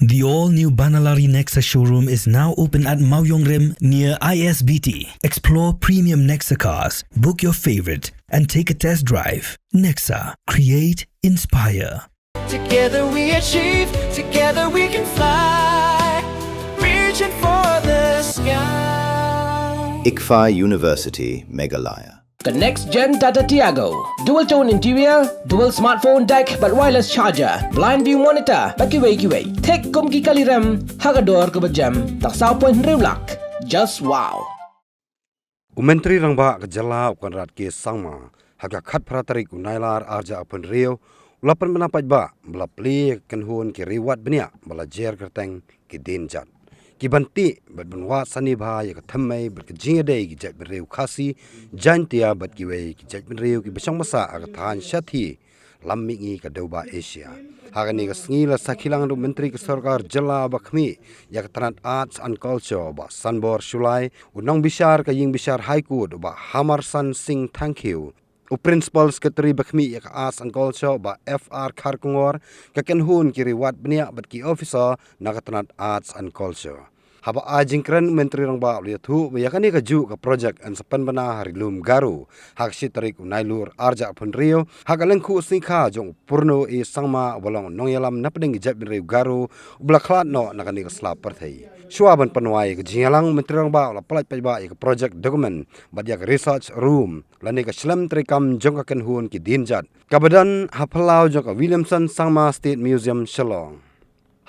The all-new Banalari Nexa showroom is now open at Mauyongrim near ISBT. Explore premium Nexa cars, book your favorite, and take a test drive. Nexa. Create, inspire. Together we achieve, together we can fly, reaching for the sky. ICFA University, Meghalaya. The next gen Tata Tiago. Dual tone interior, dual smartphone deck but wireless charger, blind view monitor, bakiway. Tek kum ki kaliram, hagador ke bejam, tak sao point Riewlak. Just wow. Menteri Rangba ke jala ukan rat ke sangma, haga khat pratarik unailar arja upon Rio, ulapan menapat ba, bela pli kenhun ke riwat Bniah, bela jer kerteng ke dinjat. Ki banti bat benwa sani bha ya kathamai bat ke jingade ki jat bereu Khasi Jaiñtia bat ki wei ki jat bereu ki besang masa aga than shathi lammi ngi ka doba Asia hagani ka sngi la sakhilang ru menteri ke sarkar jala bakhmi ya katranat arts and culture ba sanbor shulai unong bishar ka ying bishar high court ba hamar san sing thank you u principal secretary bakhmi ya arts and culture ba FR Kharkungor ka kenhun ki riwat Bniah bat ki officer na katranat arts and culture haba ajingkran menteri rangba liya thu yakani ka ju ka project an sapan bana harilum Garo hak si tarik unailur arja pun Rio hak alengku singkha jong purno e sangma bolong nongyalam napdeng jat bin Rio Garo blaklat no nakani ka slap parthai shuaban panwai ka jingalang menteri rangba la palat pajba ka project document badyak research room lani ka shlam trikam jong ka kenhun ki dinjat kabadan hapalau jong ka Williamson Sangma State Museum Shillong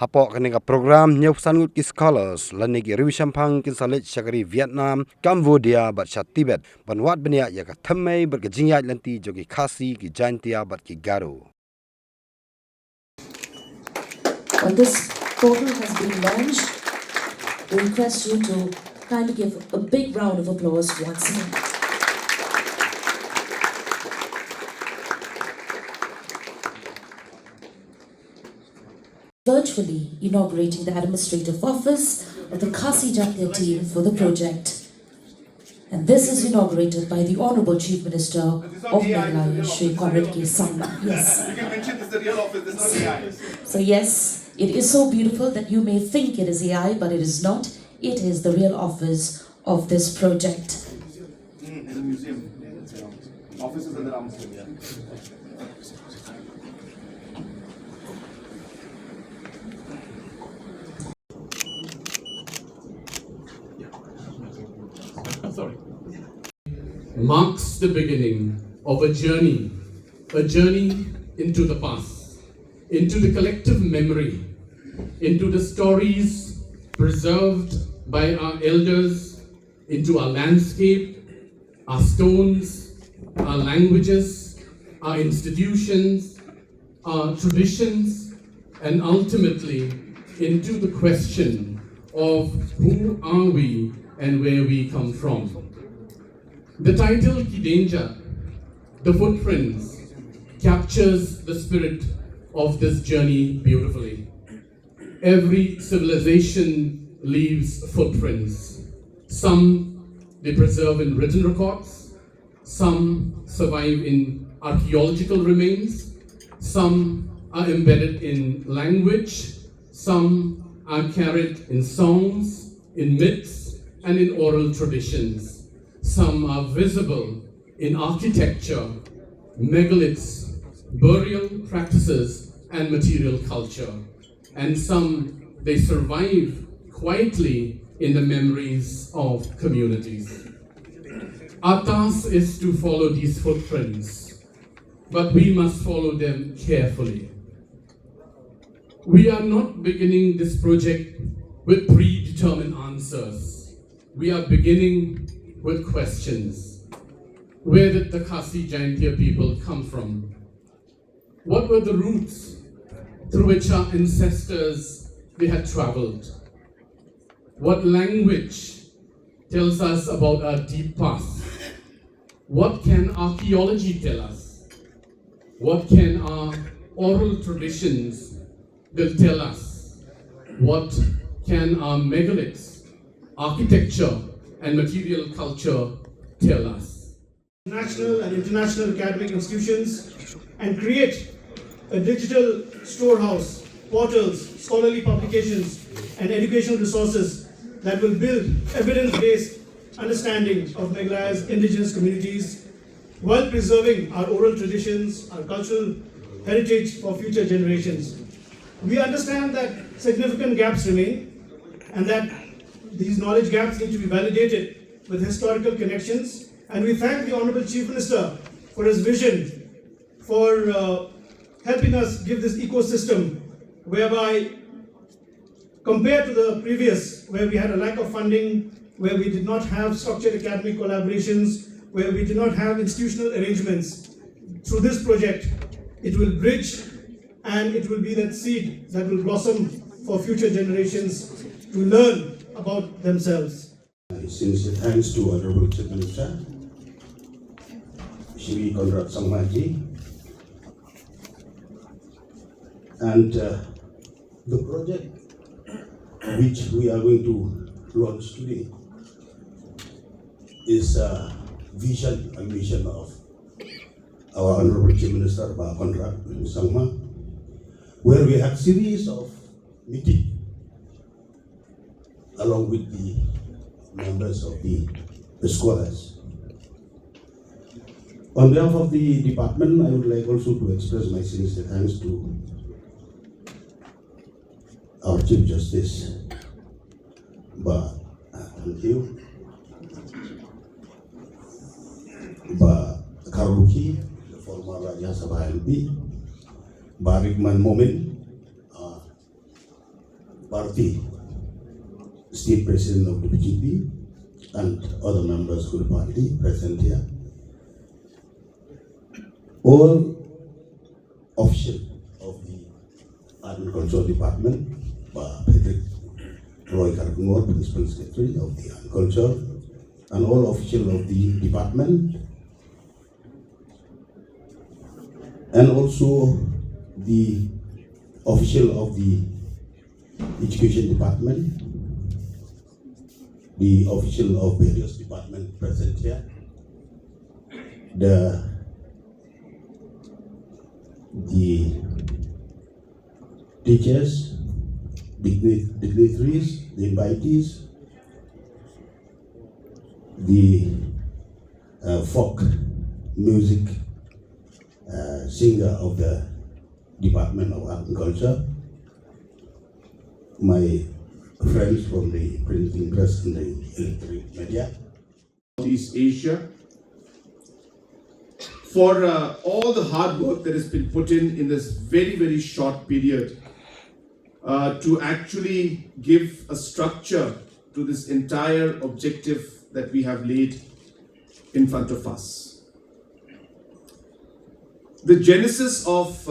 Hapok kini ka program nyausan ki scholars lani ki Riewshemphang kin salit syakari Vietnam, Cambodia bat shat Tibet banwat Bniah ya ka thamai ber ka Jaiñtia lanti jogi Khasi ki Jaiñtia bat ki Garo. When this portal has been launched, we request you to kindly give a big round of applause once again. Virtually inaugurating the administrative office of the Khasi Jaiñtia team for the project. And this is inaugurated by the Honorable Chief Minister of Meghalaya, Shri Conrad K. Sangma. Yes. You can mention this is the real office, this is not AI. So yes, it is so beautiful that you may think it is AI, but it is not. It is the real office of this project. It's a museum. Offices are the museum, yeah. Sorry. Marks the beginning of a journey into the past, into the collective memory, into the stories preserved by our elders, into our landscape, our stones, our languages, our institutions, our traditions, and ultimately into the question of who are we and where we come from. The title Kidenja, the footprints, captures the spirit of this journey beautifully. Every civilization leaves footprints. Some they preserve in written records, some survive in archaeological remains, some are embedded in language, some are carried in songs, in myths, and in oral traditions. Some are visible in architecture, megaliths, burial practices, and material culture. And some, they survive quietly in the memories of communities. Our task is to follow these footprints, but we must follow them carefully. We are not beginning this project with predetermined answers. We are beginning with questions. Where did the Khasi Jaiñtia people come from? What were the routes through which our ancestors they had traveled? What language tells us about our deep past? What can archaeology tell us? What can our oral traditions will tell us? What can our megaliths, architecture and material culture tell us? National and international academic institutions and create a digital storehouse portals, scholarly publications, and educational resources that will build evidence-based understanding of Meghalaya's indigenous communities while preserving our oral traditions, our cultural heritage for future generations. We understand that significant gaps remain and that these knowledge gaps need to be validated with historical connections, and we thank the Honorable Chief Minister for his vision for helping us give this ecosystem whereby, compared to the previous, where we had a lack of funding, where we did not have structured academic collaborations, where we did not have institutional arrangements, through this project, it will bridge and it will be that seed that will blossom for future generations to learn about themselves. Sincere thanks to Honorable Chief Minister, Shri Conrad Sangmaji, and the project which we are going to launch today is a vision and mission of our Honorable Chief Minister, Conrad Sangma, where we had series of meetings along with the members of the scholars. On behalf of the department, I would like also to express my sincere thanks to our Chief Justice, thank you, Garo, the former Rajya Sabha MP, Riewshemphang Momen, Party State President of the BJP, and other members of the party present here. All officials of the Agriculture Department, Patrick Roy Kargungor, Principal Secretary of the Agriculture, and all officials of the department, and also the official of the Education Department, the official of various departments present here, the teachers, dignitaries, the invitees, the folk music singer of the Department of Agriculture, my friends from the printing press and the electronic media, Southeast Asia, for all the hard work that has been put in this very, very short period to actually give a structure to this entire objective that we have laid in front of us. The genesis of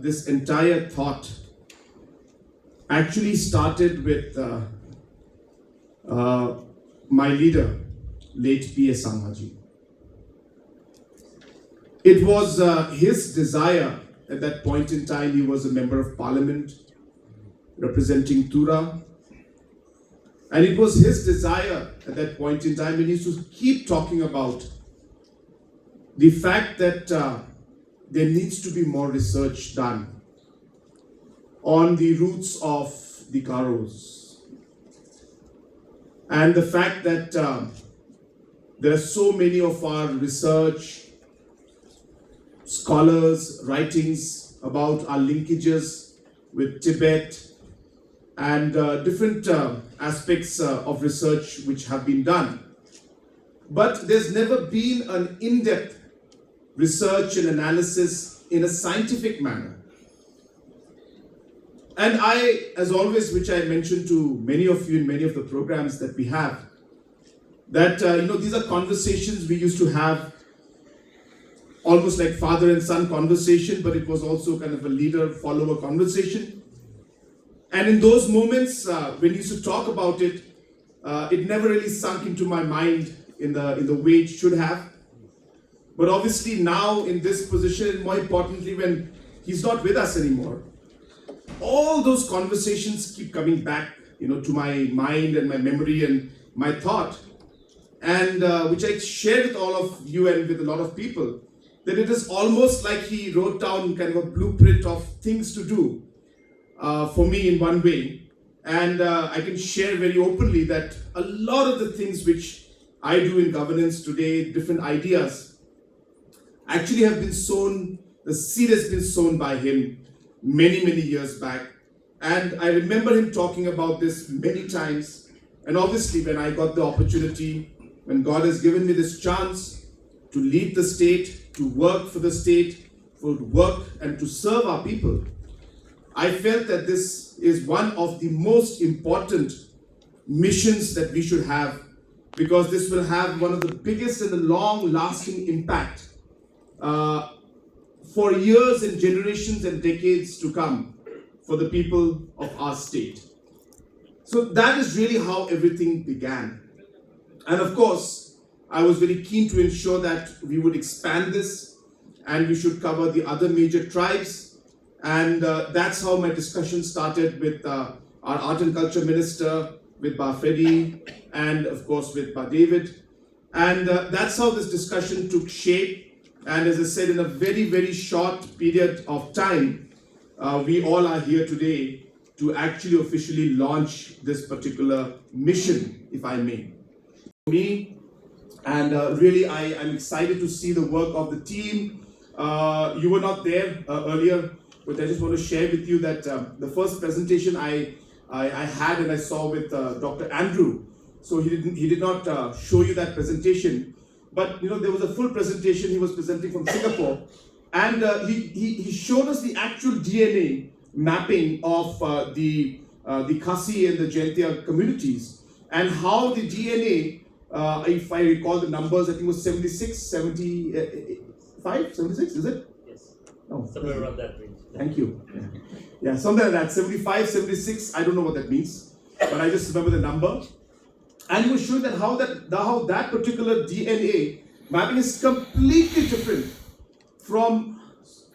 this entire thought actually started with my leader, late P.S. Sangmaji. It was his desire at that point in time. He was a member of parliament representing Tura, and it was his desire at that point in time, and he used to keep talking about the fact that there needs to be more research done on the roots of the Garos, and the fact that there are so many of our research scholars, writings about our linkages with Tibet and different aspects of research which have been done. But there's never been an in-depth research and analysis in a scientific manner. And I, as always, which I mentioned to many of you in many of the programs that we have, that these are conversations we used to have, almost like father and son conversation, but it was also kind of a leader-follower conversation. And in those moments, when you used to talk about it, it never really sunk into my mind in the way it should have. But obviously now in this position, and more importantly, when he's not with us anymore, all those conversations keep coming back, to my mind and my memory and my thought, and which I shared with all of you and with a lot of people, that it is almost like he wrote down kind of a blueprint of things to do, for me in one way. And I can share very openly that a lot of the things which I do in governance today, different ideas, actually have been sown, the seed has been sown by him many, many years back. And I remember him talking about this many times. And obviously when I got the opportunity, when God has given me this chance to lead the state, to work for the state, to work and to serve our people, I felt that this is one of the most important missions that we should have, because this will have one of the biggest and the long-lasting impact for years and generations and decades to come for the people of our state. So that is really how everything began. And of course, I was very keen to ensure that we would expand this and we should cover the other major tribes. And that's how my discussion started with our Art and Culture Minister, with Ba Freddy, and of course with Ba David. And that's how this discussion took shape. And as I said, in a very, very short period of time, we all are here today to actually officially launch this particular mission, if I may. Me, and really I'm excited to see the work of the team. You were not there earlier, but I just want to share with you that the first presentation I had and I saw with Dr. Andrew. So he did not show you that presentation, but you know there was a full presentation he was presenting from Singapore, and he showed us the actual DNA mapping of the Khasi and the Jaiñtia communities, and how the DNA, if I recall the numbers, I think it was 76, 75, 76, is it? Yes. No. Somewhere around that range. Thank you. Yeah, something like that, 75, 76, I don't know what that means, but I just remember the number. And he was showing that how that particular DNA mapping is completely different from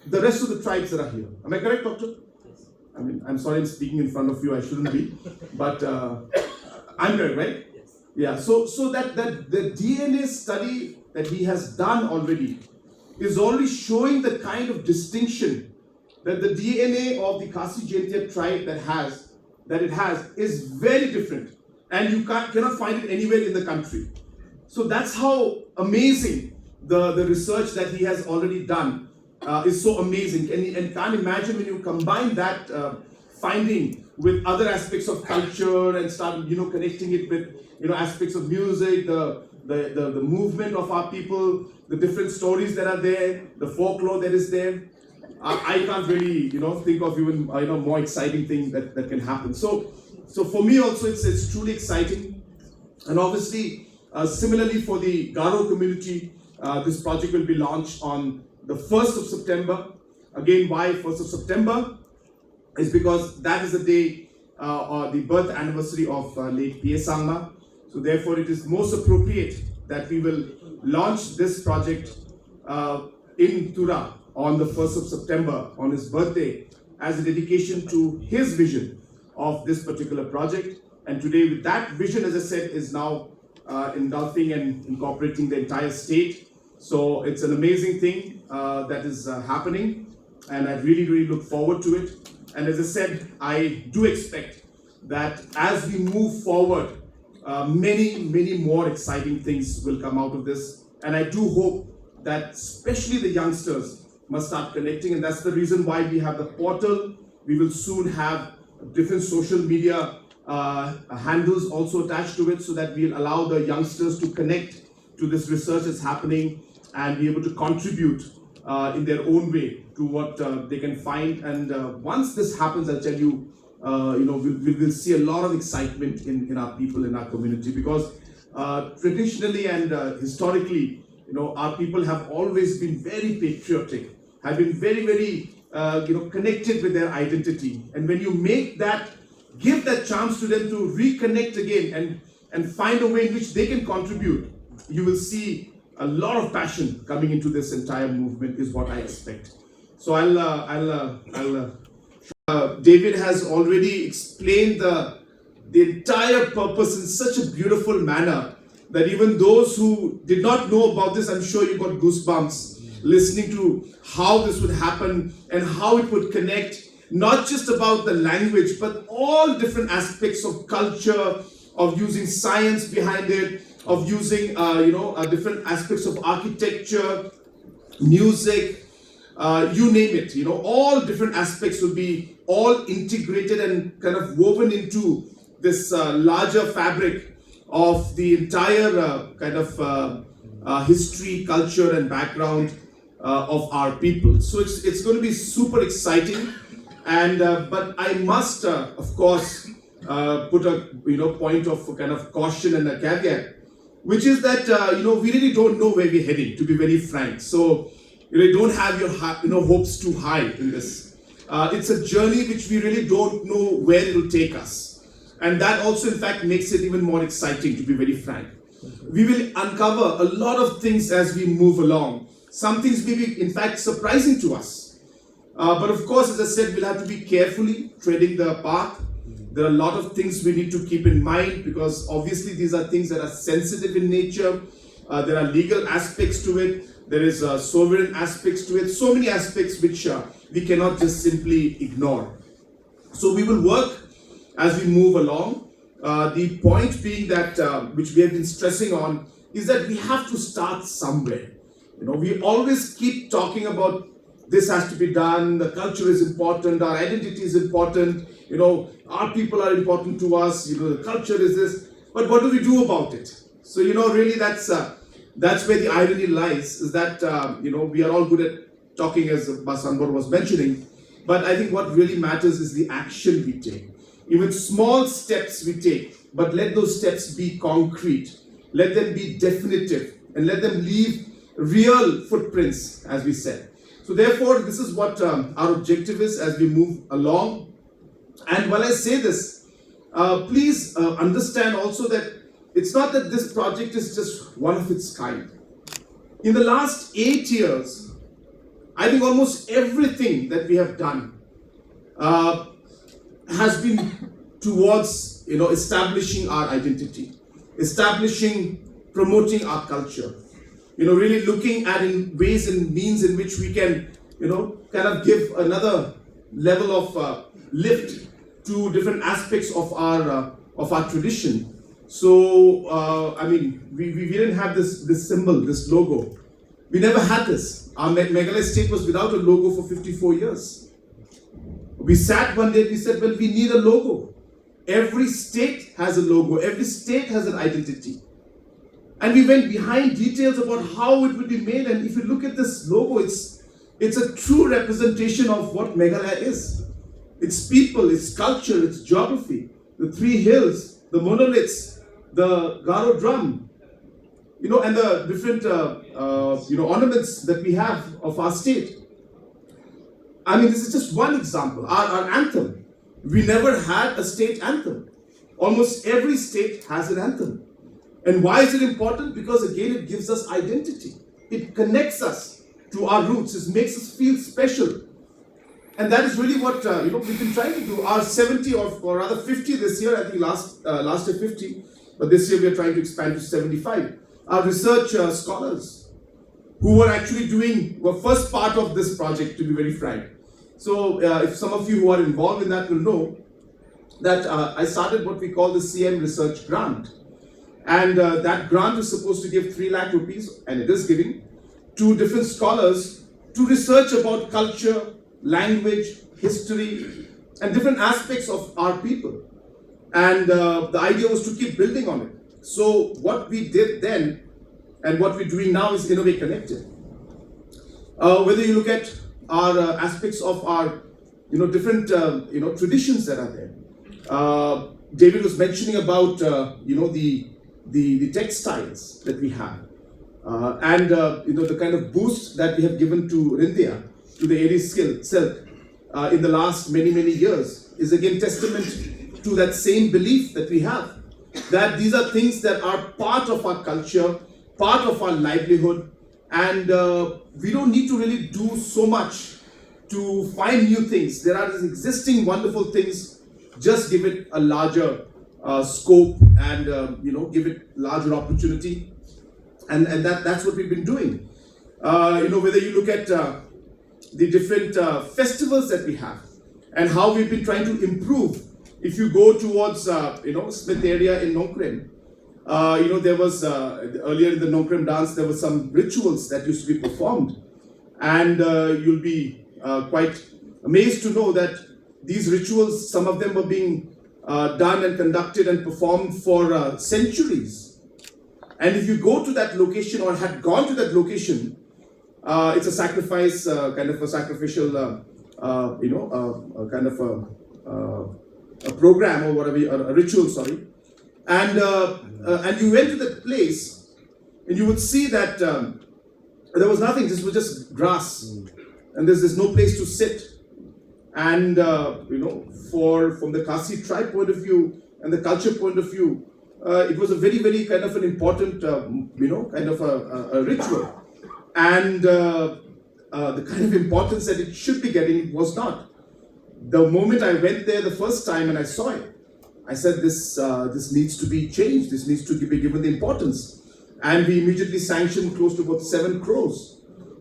the rest of the tribes that are here. Am I correct, Doctor? Yes. I mean, I'm sorry I'm speaking in front of you, I shouldn't be, but I'm correct, right? Yes. Yeah, so that the DNA study that he has done already is already showing the kind of distinction that the DNA of the Khasi Jaiñtia tribe that it has is very different, and you cannot find it anywhere in the country. So that's how amazing the research that he has already done is so amazing, and can't imagine when you combine that finding with other aspects of culture and start connecting it with aspects of music, the movement of our people, the different stories that are there, the folklore that is there. I can't really think of even more exciting thing that can happen. So for me also it's truly exciting, and obviously similarly for the Garo community, this project will be launched on the 1st of September. Again, why 1st of September? Is because that is the day or the birth anniversary of late P.A. Sangma. So therefore it is most appropriate that we will launch this project in Tura on the 1st of September, on his birthday, as a dedication to his vision of this particular project. And today with that vision, as I said, is now engulfing and incorporating the entire state. So it's an amazing thing that is happening, and I really, really look forward to it. And as I said, I do expect that as we move forward, many, many more exciting things will come out of this. And I do hope that especially the youngsters must start connecting, and that's the reason why we have the portal. We will soon have different social media handles also attached to it, so that we'll allow the youngsters to connect to this research that's happening and be able to contribute in their own way to what they can find. And once this happens, I'll tell you, we'll see a lot of excitement in our people, in our community, because traditionally and historically, our people have always been very patriotic, have been very, very connected with their identity. And when you make that, give that chance to them to reconnect again and find a way in which they can contribute, you will see a lot of passion coming into this entire movement, is what I expect. So David has already explained the entire purpose in such a beautiful manner that even those who did not know about this, I'm sure you got goosebumps listening to how this would happen and how it would connect not just about the language, but all different aspects of culture, of using science behind it, of using different aspects of architecture, music, you name it. All different aspects will be all integrated and kind of woven into this larger fabric of the entire history, culture, and background of our people. So it's going to be super exciting, and but I must, of course, put a point of kind of caution and a caveat, which is that we really don't know where we're heading, to be very frank. So you don't have your hopes too high in this. It's a journey which we really don't know where it will take us, and that also in fact makes it even more exciting, to be very frank. We will uncover a lot of things as we move along. Some things may be in fact surprising to us, but of course, as I said, we'll have to be carefully treading the path. There are a lot of things we need to keep in mind, because obviously these are things that are sensitive in nature. There are legal aspects to it. There is sovereign aspects to it. So many aspects which we cannot just simply ignore. So we will work as we move along. The point being that, which we have been stressing on, is that we have to start somewhere. We always keep talking about this has to be done, the culture is important, our identity is important, our people are important to us, the culture is this, but what do we do about it? So, really that's where the irony lies, is that, we are all good at talking, as Basanbor was mentioning, but I think what really matters is the action we take. Even small steps we take, but let those steps be concrete, let them be definitive, and let them leave real footprints, as we said. So therefore, this is what our objective is as we move along. And while I say this, please understand also that it's not that this project is just one of its kind. In the last 8 years, I think almost everything that we have done has been towards establishing our identity, promoting our culture, really looking at in ways and means in which we can kind of give another level of lift to different aspects of our tradition. So we didn't have this symbol, this logo. We never had this. Our Meghalaya state was without a logo for 54 years. We sat one day and we said, well, we need a logo. Every state has a logo. Every state has an identity. And we went behind details about how it would be made. And if you look at this logo, it's a true representation of what Meghalaya is. Its people, its culture, its geography, the three hills, the monoliths, the Garo drum, and the different ornaments that we have of our state. I mean, this is just one example. Our anthem. We never had a state anthem. Almost every state has an anthem. And why is it important? Because again, it gives us identity. It connects us to our roots. It makes us feel special. And that is really what we've been trying to do. Our 70 or rather 50 this year, I think last year 50, but this year we are trying to expand to 75. Our research scholars who were first part of this project, to be very frank. So if some of you who are involved in that will know that I started what we call the CM Research Grant. And that grant is supposed to give 3 lakh rupees, and it is giving, to different scholars to research about culture, language, history, and different aspects of our people. And the idea was to keep building on it. So what we did then and what we're doing now is in a way connected. Whether you look at our aspects of our different traditions that are there. David was mentioning about the textiles that we have, and the kind of boost that we have given to India, to the Aries silk in the last many years, is again testament to that same belief that we have, that these are things that are part of our culture, part of our livelihood, and we don't need to really do so much to find new things. There are these existing wonderful things. Just give it a larger scope and give it larger opportunity, and that's what we've been doing. Whether you look at the different festivals that we have, and how we've been trying to improve. If you go towards, Smith area in Nongkrem, there was, earlier in the Nongkrem dance, there were some rituals that used to be performed. And you'll be quite amazed to know that these rituals, some of them were being done and conducted and performed for centuries. And if you go to that location or had gone to that location, it's a sacrifice, kind of a sacrificial, kind of a program or whatever, a ritual, sorry. And you went to that place and you would see that there was nothing, this was just grass. And there's no place to sit. And, from the Khasi tribe point of view and the culture point of view, it was a very, very kind of an important, kind of a ritual. And the kind of importance that it should be getting, it was not. The moment I went there the first time and I saw it, I said, this needs to be changed. This needs to be given the importance. And we immediately sanctioned close to about 7 crores.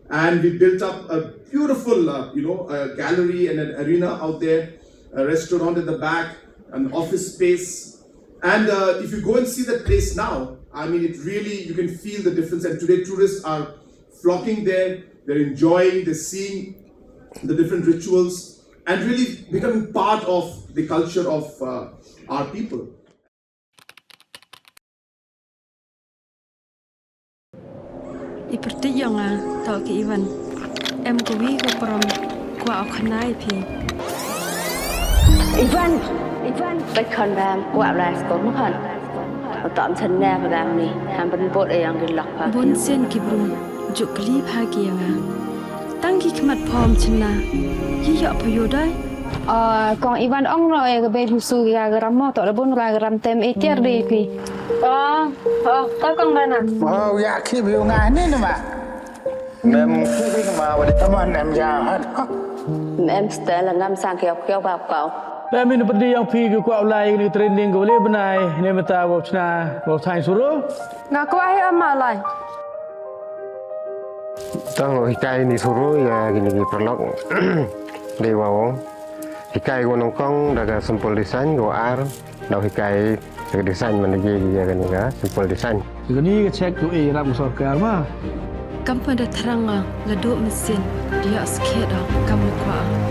And we built up a beautiful, a gallery and an arena out there, a restaurant at the back, an office space. And if you go and see that place now, I mean, it really, you can feel the difference. And today tourists are flocking there, they're enjoying, they're seeing the different rituals and really becoming part of the culture of our people. Iperti yang tau ki Iwan, kwi ko perom kwa kanai pi. Ivan,ไปคอนแบมกว่าลายสกอมกันตอนฉันแน่พลังนี่ทำเป็นบทอย่างกินหลักพา บนเส้นกิบรุงจุกลีพาเกียงตั้งกี่ขมัดพร้อมชนะยี่หยอกพยได้กองอีวันอ่องเราเองก็เป็นผู้สู้ยากระมอต่อระบุนรายกระเต็มเอเจอร์ดีพี่ก็กองได้นะอยากคิดวิวงานนี่นะมาแม่คิดวิ่งมาวันนี้ทำไมแม่ยาวฮะแม่สเตลงามสร้างเกี่ยวกับเก่า Saya minum pedih yang pergi ke Kuala ini training ke boleh Bniah ni mata bosna bosai suruh. Ngak kuai amalai. Tang hikai ni suruh ya gini perlok dewa. Hikai ko nongkong daga simple design go ar dah hikai design mana je ya kan ya simple design. Gini ke check tu rap sorkar mah. Kampung dah terang la duk mesin dia sikit dah kamu kuat.